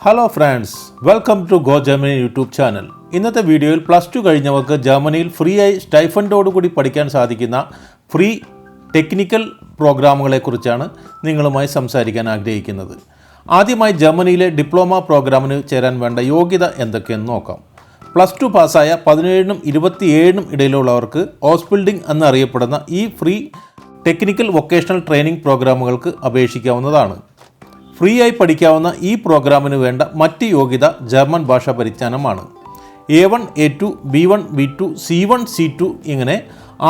Hello friends, welcome to go Germany YouTube channel. ഇന്നത്തെ വീഡിയോയിൽ +2 കഴിഞ്ഞവർക്ക് ജർമ്മനിയിൽ ഫ്രീ ആയി സ്റ്റൈഫൻഡോടുകൂടി പഠിക്കാൻ സാധിക്കുന്ന ഫ്രീ ടെക്നിക്കൽ പ്രോഗ്രാമുകളെക്കുറിച്ചാണ് നിങ്ങളുമായി സംസാരിക്കാൻ ആഗ്രഹിക്കുന്നത്. ആദ്യമായി ജർമ്മനിയിലെ ഡിപ്ലോമ പ്രോഗ്രാമിന് ചേരാൻ വേണ്ട യോഗ്യത എന്തൊക്കെയെന്ന് നോക്കാം. +2 പാസ്സായ 17-നും 27-നും ഇടയിലുള്ളവർക്ക് ഓസ്ബിൽഡിംഗ് എന്നറിയപ്പെടുന്ന ഈ ഫ്രീ ടെക്നിക്കൽ വൊക്കേഷണൽ ട്രെയിനിങ് പ്രോഗ്രാമുകൾക്ക് അപേക്ഷിക്കാവുന്നതാണ്. ഫ്രീ ആയി പഠിക്കാവുന്ന ഈ പ്രോഗ്രാമിന് വേണ്ട മറ്റ് യോഗ്യത ജർമ്മൻ ഭാഷാ പരിജ്ഞാനമാണ്. A1, A2, B1, B2, C1, C2 ഇങ്ങനെ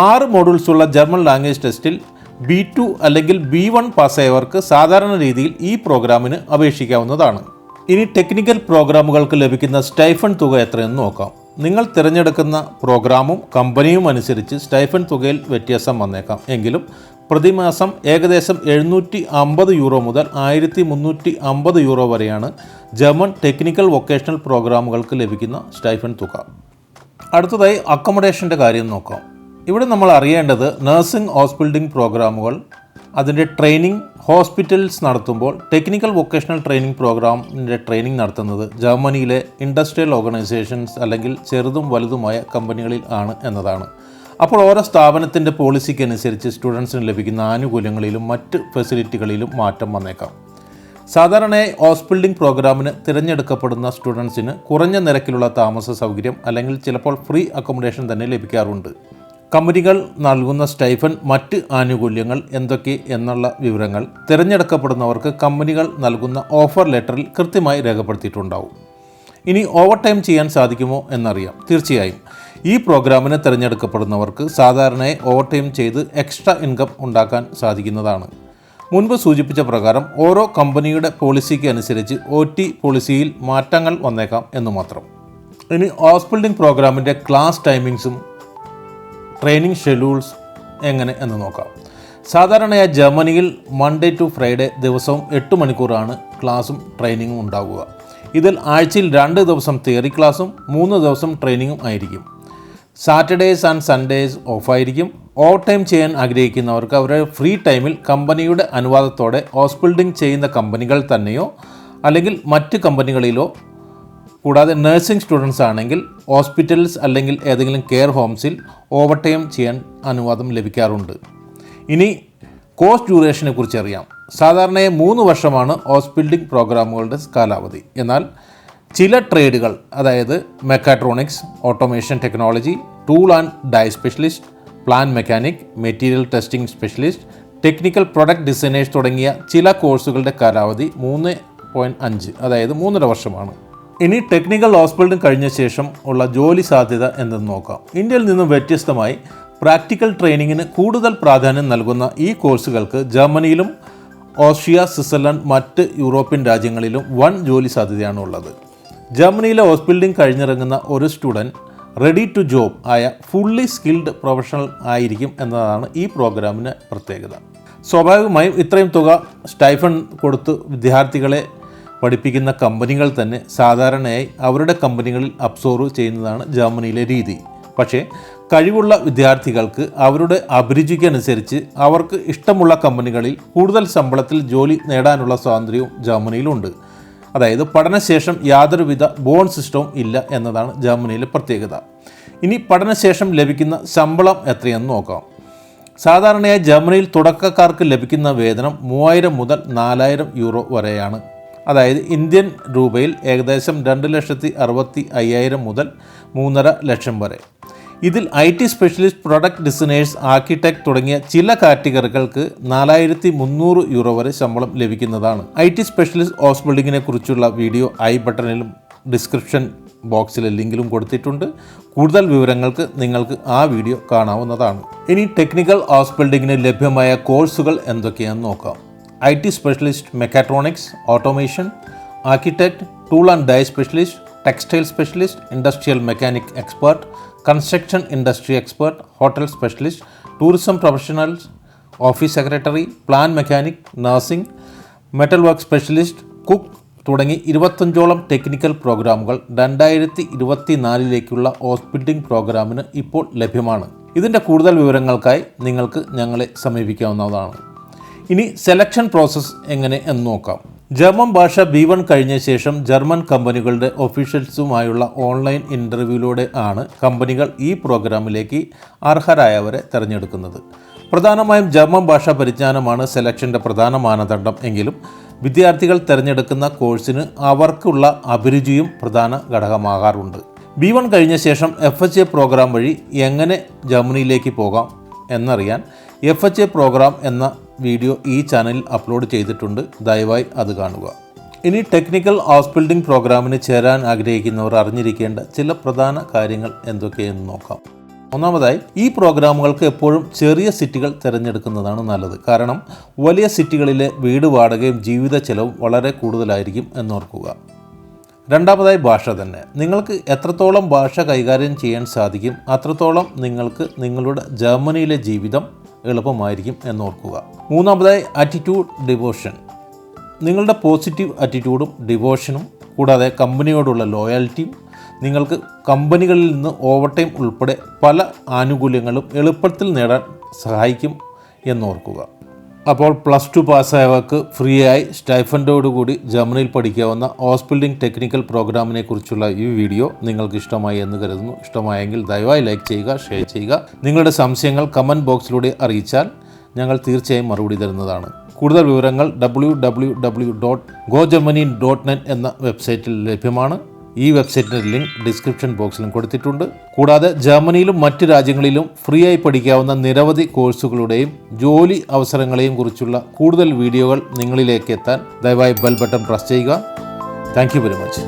6 മോഡ്യൂൾസുള്ള ജർമ്മൻ ലാംഗ്വേജ് ടെസ്റ്റിൽ B2 അല്ലെങ്കിൽ B1 പാസ്സായവർക്ക് സാധാരണ രീതിയിൽ ഈ പ്രോഗ്രാമിന് അപേക്ഷിക്കാവുന്നതാണ്. ഇനി ടെക്നിക്കൽ പ്രോഗ്രാമുകൾക്ക് ലഭിക്കുന്ന സ്റ്റൈഫൻ തുക എത്രയെന്ന് നോക്കാം. നിങ്ങൾ തിരഞ്ഞെടുക്കുന്ന പ്രോഗ്രാമും കമ്പനിയും അനുസരിച്ച് സ്റ്റൈഫൻ തുകയിൽ വ്യത്യാസം വന്നേക്കാം. എങ്കിലും പ്രതിമാസം ഏകദേശം 750 യൂറോ മുതൽ 1350 യൂറോ വരെയാണ് ജർമ്മൻ ടെക്നിക്കൽ വൊക്കേഷണൽ പ്രോഗ്രാമുകൾക്ക് ലഭിക്കുന്ന സ്റ്റൈഫൻ തുക. അടുത്തതായി അക്കോമഡേഷൻ്റെ കാര്യം നോക്കാം. ഇവിടെ നമ്മൾ അറിയേണ്ടത് നഴ്സിംഗ് ഓസ്ബിൽഡിംഗ് പ്രോഗ്രാമുകൾ, അതിൻ്റെ ട്രെയിനിങ് ഹോസ്പിറ്റൽസ് നടത്തുമ്പോൾ ടെക്നിക്കൽ വൊക്കേഷണൽ ട്രെയിനിങ് പ്രോഗ്രാമിൻ്റെ ട്രെയിനിങ് നടത്തുന്നത് ജർമ്മനിയിലെ ഇൻഡസ്ട്രിയൽ ഓർഗനൈസേഷൻസ് അല്ലെങ്കിൽ ചെറുതും വലുതുമായ കമ്പനികളിൽ ആണ് എന്നതാണ്. അപ്പോൾ ഓരോ സ്ഥാപനത്തിൻ്റെ പോളിസിക്ക് അനുസരിച്ച് സ്റ്റുഡൻസിന് ലഭിക്കുന്ന ആനുകൂല്യങ്ങളിലും മറ്റ് ഫെസിലിറ്റികളിലും മാറ്റം വന്നേക്കാം. സാധാരണയായി ഓസ്ബിൽഡിംഗ് പ്രോഗ്രാമിന് തിരഞ്ഞെടുക്കപ്പെടുന്ന സ്റ്റുഡൻസിന് കുറഞ്ഞ നിരക്കിലുള്ള താമസ സൗകര്യം അല്ലെങ്കിൽ ചിലപ്പോൾ ഫ്രീ അക്കോമഡേഷൻ തന്നെ ലഭിക്കാറുണ്ട്. കമ്പനികൾ നൽകുന്ന സ്റ്റൈഫൻ, മറ്റ് ആനുകൂല്യങ്ങൾ എന്തൊക്കെ എന്നുള്ള വിവരങ്ങൾ തിരഞ്ഞെടുക്കപ്പെടുന്നവർക്ക് കമ്പനികൾ നൽകുന്ന ഓഫർ ലെറ്ററിൽ കൃത്യമായി രേഖപ്പെടുത്തിയിട്ടുണ്ടാവും. ഇനി ഓവർ ടൈം ചെയ്യാൻ സാധിക്കുമോ എന്നറിയാം. തീർച്ചയായും ഈ പ്രോഗ്രാമിന് തിരഞ്ഞെടുക്കപ്പെടുന്നവർക്ക് സാധാരണയായി ഓവർ ടൈം ചെയ്ത് എക്സ്ട്രാ ഇൻകം ഉണ്ടാക്കാൻ സാധിക്കുന്നതാണ്. മുൻപ് സൂചിപ്പിച്ച പ്രകാരം ഓരോ കമ്പനിയുടെ പോളിസിക്ക് അനുസരിച്ച് OT പോളിസിയിൽ മാറ്റങ്ങൾ വന്നേക്കാം എന്ന് മാത്രം. ഇനി ഓസ്ബിൽഡിംഗ് പ്രോഗ്രാമിൻ്റെ ക്ലാസ് ടൈമിങ്സും ട്രെയിനിങ് ഷെഡ്യൂൾസ് എങ്ങനെ എന്ന് നോക്കാം. സാധാരണയായി ജർമ്മനിയിൽ മൺഡേ ടു ഫ്രൈഡേ ദിവസവും 8 മണിക്കൂറാണ് ക്ലാസും ട്രെയിനിങ്ങും ഉണ്ടാവുക. ഇതിൽ ആഴ്ചയിൽ 2 ദിവസം തിയറി ക്ലാസും 3 ദിവസം ട്രെയിനിങ്ങും ആയിരിക്കും. സാറ്റർഡേസ് ആൻഡ് സൺഡേസ് ഓഫായിരിക്കും. ഓവർ ടൈം ചെയ്യാൻ ആഗ്രഹിക്കുന്നവർക്ക് അവരുടെ ഫ്രീ ടൈമിൽ കമ്പനിയുടെ അനുവാദത്തോടെ ഓസ്ബിൽഡിംഗ് ചെയ്യുന്ന കമ്പനികൾ തന്നെയോ അല്ലെങ്കിൽ മറ്റ് കമ്പനികളിലോ, കൂടാതെ നഴ്സിംഗ് സ്റ്റുഡൻസ് ആണെങ്കിൽ ഹോസ്പിറ്റൽസ് അല്ലെങ്കിൽ ഏതെങ്കിലും കെയർ ഹോംസിൽ ഓവർ ടൈം ചെയ്യാൻ അനുവാദം ലഭിക്കാറുണ്ട്. ഇനി കോഴ്സ് ഡ്യൂറേഷനെ കുറിച്ച് അറിയാം. സാധാരണയായി 3 വർഷമാണ് ഓസ്ബിൽഡിംഗ് പ്രോഗ്രാമുകളുടെ കാലാവധി. എന്നാൽ ചില ട്രേഡുകൾ, അതായത് mechatronics, automation technology, tool and die specialist, plant mechanic, material testing specialist, technical product designers തുടങ്ങിയ ചില കോഴ്സുകളുടെ കാലാവധി 3.5 അതായത് 3.5 വർഷമാണ്. ഇനി ടെക്നിക്കൽ ഓസ്ബിൽഡിംഗ് കഴിഞ്ഞ ശേഷം ഉള്ള ജോലി സാധ്യത എന്തെന്ന് നോക്കാം. ഇന്ത്യയിൽ നിന്നും വ്യത്യസ്തമായി പ്രാക്ടിക്കൽ ട്രെയിനിങ്ങിന് കൂടുതൽ പ്രാധാന്യം നൽകുന്ന ഈ കോഴ്സുകൾക്ക് ജർമ്മനിയിലും ഓസ്ട്രിയ, സ്വിറ്റ്സർലൻഡ്, മറ്റ് യൂറോപ്യൻ രാജ്യങ്ങളിലും വൻ ജോലി സാധ്യതയാണ് ഉള്ളത്. ജർമ്മനിയിലെ ഓസ്ബിൽഡിംഗ് കഴിഞ്ഞിറങ്ങുന്ന ഒരു സ്റ്റുഡൻറ്റ് റെഡി ടു ജോബ് ആയ ഫുള്ളി സ്കിൽഡ് പ്രൊഫഷണൽ ആയിരിക്കും എന്നതാണ് ഈ പ്രോഗ്രാമിൻ്റെ പ്രത്യേകത. സ്വാഭാവികമായും ഇത്രയും തുക സ്റ്റൈഫൻ കൊടുത്ത് വിദ്യാർത്ഥികളെ പഠിപ്പിക്കുന്ന കമ്പനികൾ തന്നെ സാധാരണയായി അവരുടെ കമ്പനികളിൽ അബ്സോർവ് ചെയ്യുന്നതാണ് ജർമ്മനിയിലെ രീതി. പക്ഷേ കഴിവുള്ള വിദ്യാർത്ഥികൾക്ക് അവരുടെ അഭിരുചിക്കനുസരിച്ച് അവർക്ക് ഇഷ്ടമുള്ള കമ്പനികളിൽ കൂടുതൽ ശമ്പളത്തിൽ ജോലി നേടാനുള്ള സ്വാതന്ത്ര്യവും ജർമ്മനിയിലുണ്ട്. അതായത് പഠനശേഷം യാതൊരുവിധ ബോണ്ട് സിസ്റ്റവും ഇല്ല എന്നതാണ് ജർമ്മനിയിലെ പ്രത്യേകത. ഇനി പഠനശേഷം ലഭിക്കുന്ന ശമ്പളം എത്രയെന്ന് നോക്കാം. സാധാരണയായി ജർമ്മനിയിൽ തുടക്കക്കാർക്ക് ലഭിക്കുന്ന വേതനം 3000 മുതൽ 4000 യൂറോ വരെയാണ്. അതായത് ഇന്ത്യൻ രൂപയിൽ ഏകദേശം 2,65,000 മുതൽ 3.5 ലക്ഷം വരെ. ഇതിൽ IT specialist, product designers, architect തുടങ്ങിയ ചില കാറ്റഗറികൾക്ക് 4300 യൂറോ വരെ ശമ്പളം ലഭിക്കുന്നതാണ്. IT സ്പെഷ്യലിസ്റ്റ് ഓസ്ബിൽഡിങ്ങിനെ കുറിച്ചുള്ള വീഡിയോ ഐ ബട്ടണിലും ഡിസ്ക്രിപ്ഷൻ ബോക്സിലെ ലിങ്കിലും കൊടുത്തിട്ടുണ്ട്. കൂടുതൽ വിവരങ്ങൾക്ക് നിങ്ങൾക്ക് ആ വീഡിയോ കാണാവുന്നതാണ്. ഇനി ടെക്നിക്കൽ ഓസ്ബിൽഡിങ്ങിന് ലഭ്യമായ കോഴ്സുകൾ എന്തൊക്കെയാണെന്ന് നോക്കാം. IT specialist, mechatronics, automation, architect, tool and die specialist, textile specialist, industrial mechanic expert, construction industry expert, hotel specialist, tourism professionals, office secretary, plant mechanic, nursing, metal work specialist, cook തുടങ്ങി 25ഓളം technical പ്രോഗ്രാമുകൾ 2024 ഓസ്ബിൽഡിംഗ് പ്രോഗ്രാമിന് ഇപ്പോൾ ലഭ്യമാണ്. ഇതിൻ്റെ കൂടുതൽ വിവരങ്ങൾക്കായി നിങ്ങൾക്ക് ഞങ്ങളെ സമീപിക്കാവുന്നതാണ്. ഇനി സെലക്ഷൻ പ്രോസസ്സ് എങ്ങനെ എന്ന് നോക്കാം. ജർമ്മൻ ഭാഷ B1 കഴിഞ്ഞ ശേഷം ജർമ്മൻ കമ്പനികളുടെ ഒഫീഷ്യൽസുമായുള്ള ഓൺലൈൻ ഇൻ്റർവ്യൂവിലൂടെ ആണ് കമ്പനികൾ ഈ പ്രോഗ്രാമിലേക്ക് അർഹരായവരെ തിരഞ്ഞെടുക്കുന്നത്. പ്രധാനമായും ജർമ്മൻ ഭാഷാ പരിജ്ഞാനമാണ് സെലക്ഷൻ്റെ പ്രധാന മാനദണ്ഡം എങ്കിലും വിദ്യാർത്ഥികൾ തിരഞ്ഞെടുക്കുന്ന കോഴ്സിന് അവർക്കുള്ള അഭിരുചിയും പ്രധാന ഘടകമാകാറുണ്ട്. B1 കഴിഞ്ഞ ശേഷം FHA പ്രോഗ്രാം വഴി എങ്ങനെ ജർമ്മനിയിലേക്ക് പോകാം എന്നറിയാൻ FHA പ്രോഗ്രാം എന്ന വീഡിയോ ഈ ചാനലിൽ അപ്ലോഡ് ചെയ്തിട്ടുണ്ട്. ദയവായി അത് കാണുക. ഇനി ടെക്നിക്കൽ Ausbildung പ്രോഗ്രാമിന് ചേരാൻ ആഗ്രഹിക്കുന്നവർ അറിഞ്ഞിരിക്കേണ്ട ചില പ്രധാന കാര്യങ്ങൾ എന്തൊക്കെയെന്ന് നോക്കാം. ഒന്നാമതായി, ഈ പ്രോഗ്രാമുകൾക്ക് എപ്പോഴും ചെറിയ സിറ്റികൾ തിരഞ്ഞെടുക്കുന്നതാണ് നല്ലത്. കാരണം വലിയ സിറ്റികളിലെ വീട് വാടകയും ജീവിത ചെലവും വളരെ കൂടുതലായിരിക്കും എന്നോർക്കുക. രണ്ടാമതായി, ഭാഷ തന്നെ. നിങ്ങൾക്ക് എത്രത്തോളം ഭാഷ കൈകാര്യം ചെയ്യാൻ സാധിക്കും അത്രത്തോളം നിങ്ങൾക്ക് നിങ്ങളുടെ ജർമ്മനിയിലെ ജീവിതം എളുപ്പമായിരിക്കും എന്നോർക്കുക. മൂന്നാമതായി, ആറ്റിറ്റ്യൂഡ് ഡിവോഷൻ. നിങ്ങളുടെ പോസിറ്റീവ് ആറ്റിറ്റ്യൂഡും ഡിവോഷനും കൂടാതെ കമ്പനിയോടുള്ള ലോയാലിറ്റിയും നിങ്ങൾക്ക് കമ്പനികളിൽ നിന്ന് ഓവർടൈം ഉൾപ്പെടെ പല ആനുകൂല്യങ്ങളും എളുപ്പത്തിൽ നേടാൻ സഹായിക്കും എന്നോർക്കുക. അപ്പോൾ +2 പാസ്സായവർക്ക് ഫ്രീ ആയി സ്റ്റൈഫൻഡോടുകൂടി ജർമ്മനിയിൽ പഠിക്കാവുന്ന Ausbildung ടെക്നിക്കൽ പ്രോഗ്രാമിനെ കുറിച്ചുള്ള ഈ വീഡിയോ നിങ്ങൾക്ക് ഇഷ്ടമായി എന്ന് കരുതുന്നു. ഇഷ്ടമായെങ്കിൽ ദയവായി ലൈക്ക് ചെയ്യുക, ഷെയർ ചെയ്യുക. നിങ്ങളുടെ സംശയങ്ങൾ കമൻറ്റ് ബോക്സിലൂടെ അറിയിച്ചാൽ ഞങ്ങൾ തീർച്ചയായും മറുപടി തരുന്നതാണ്. കൂടുതൽ വിവരങ്ങൾ www.gogermany.net എന്ന വെബ്സൈറ്റിൽ ലഭ്യമാണ്. ഈ വെബ്സൈറ്റിൻ്റെ ലിങ്ക് ഡിസ്ക്രിപ്ഷൻ ബോക്സിലും കൊടുത്തിട്ടുണ്ട്. കൂടാതെ ജർമ്മനിയിലും മറ്റ് രാജ്യങ്ങളിലും ഫ്രീ ആയി പഠിക്കാവുന്ന നിരവധി കോഴ്സുകളുടെയും ജോലി അവസരങ്ങളെയും കുറിച്ചുള്ള കൂടുതൽ വീഡിയോകൾ നിങ്ങളിലേക്ക് എത്താൻ ദയവായി ബെൽ ബട്ടൺ പ്രസ് ചെയ്യുക. Thank you very much.